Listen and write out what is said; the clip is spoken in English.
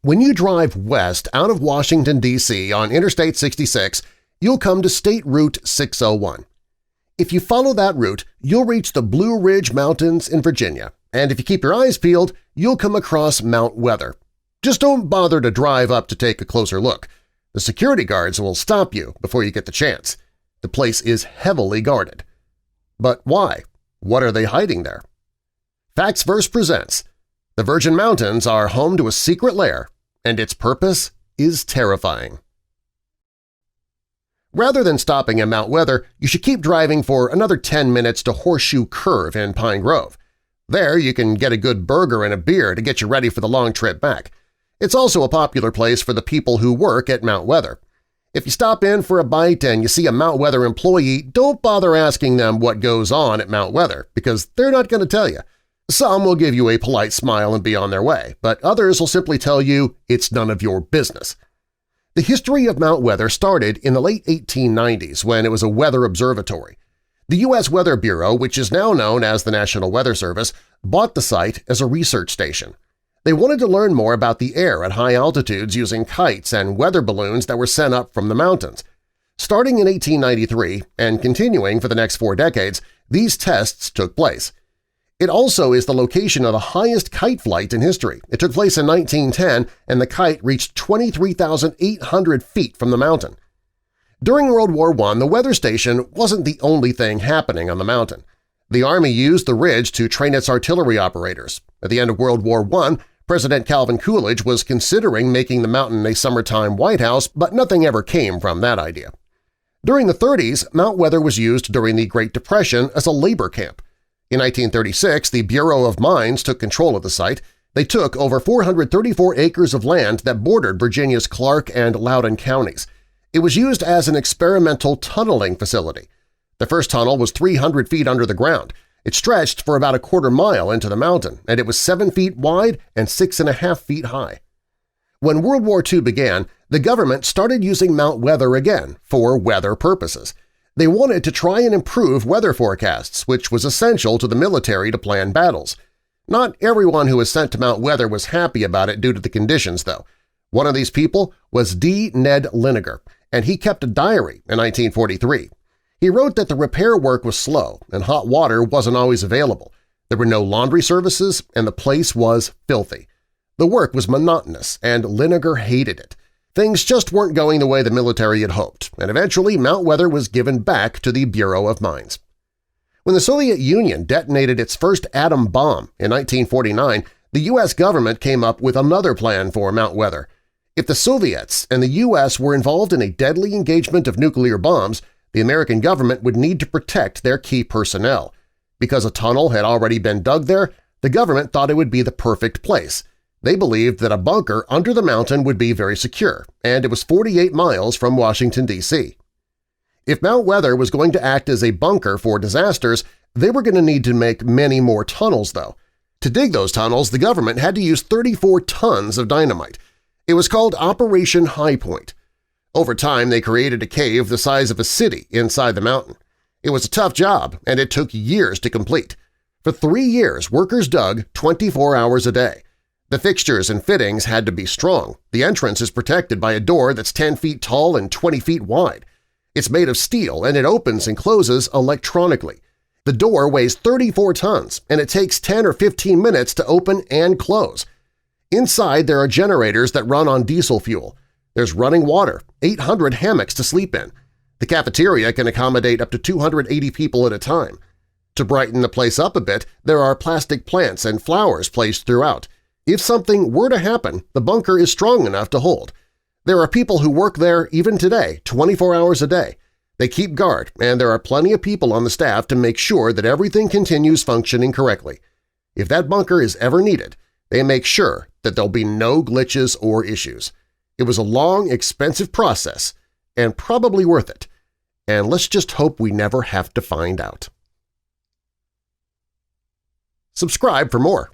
When you drive west out of Washington, D.C. on Interstate 66, you'll come to State Route 601. If you follow that route, you'll reach the Blue Ridge Mountains in Virginia, and if you keep your eyes peeled, you'll come across Mount Weather. Just don't bother to drive up to take a closer look. The security guards will stop you before you get the chance. The place is heavily guarded. But why? What are they hiding there? Facts Verse presents The Virgin Mountains are home to a secret lair, and its purpose is terrifying. Rather than stopping at Mount Weather, you should keep driving for another 10 minutes to Horseshoe Curve in Pine Grove. There you can get a good burger and a beer to get you ready for the long trip back. It's also a popular place for the people who work at Mount Weather. If you stop in for a bite and you see a Mount Weather employee, don't bother asking them what goes on at Mount Weather because they're not going to tell you. Some will give you a polite smile and be on their way, but others will simply tell you it's none of your business. The history of Mount Weather started in the late 1890s when it was a weather observatory. The U.S. Weather Bureau, which is now known as the National Weather Service, bought the site as a research station. They wanted to learn more about the air at high altitudes using kites and weather balloons that were sent up from the mountains. Starting in 1893 and continuing for the next 4 decades, these tests took place. It also is the location of the highest kite flight in history. It took place in 1910, and the kite reached 23,800 feet from the mountain. During World War I, the weather station wasn't the only thing happening on the mountain. The Army used the ridge to train its artillery operators. At the end of World War I, President Calvin Coolidge was considering making the mountain a summertime White House, but nothing ever came from that idea. During the 30s, Mount Weather was used during the Great Depression as a labor camp. In 1936, the Bureau of Mines took control of the site. They took over 434 acres of land that bordered Virginia's Clark and Loudoun counties. It was used as an experimental tunneling facility. The first tunnel was 300 feet under the ground. It stretched for about a quarter mile into the mountain, and it was 7 feet wide and 6.5 feet high. When World War II began, the government started using Mount Weather again for weather purposes. They wanted to try and improve weather forecasts, which was essential to the military to plan battles. Not everyone who was sent to Mount Weather was happy about it due to the conditions, though. One of these people was D. Ned Liniger, and he kept a diary in 1943. He wrote that the repair work was slow and hot water wasn't always available. There were no laundry services, and the place was filthy. The work was monotonous, and Liniger hated it. Things just weren't going the way the military had hoped, and eventually Mount Weather was given back to the Bureau of Mines. When the Soviet Union detonated its first atom bomb in 1949, the U.S. government came up with another plan for Mount Weather. If the Soviets and the U.S. were involved in a deadly engagement of nuclear bombs, the American government would need to protect their key personnel. Because a tunnel had already been dug there, the government thought it would be the perfect place. They believed that a bunker under the mountain would be very secure, and it was 48 miles from Washington, D.C. If Mount Weather was going to act as a bunker for disasters, they were going to need to make many more tunnels, though. To dig those tunnels, the government had to use 34 tons of dynamite. It was called Operation High Point. Over time, they created a cave the size of a city inside the mountain. It was a tough job, and it took years to complete. For 3 years, workers dug 24 hours a day. The fixtures and fittings had to be strong. The entrance is protected by a door that's 10 feet tall and 20 feet wide. It's made of steel and it opens and closes electronically. The door weighs 34 tons and it takes 10 or 15 minutes to open and close. Inside there are generators that run on diesel fuel. There's running water, 800 hammocks to sleep in. The cafeteria can accommodate up to 280 people at a time. To brighten the place up a bit, there are plastic plants and flowers placed throughout. If something were to happen, the bunker is strong enough to hold. There are people who work there even today, 24 hours a day. They keep guard, and there are plenty of people on the staff to make sure that everything continues functioning correctly. If that bunker is ever needed, they make sure that there'll be no glitches or issues. It was a long, expensive process, and probably worth it. And let's just hope we never have to find out. Subscribe for more.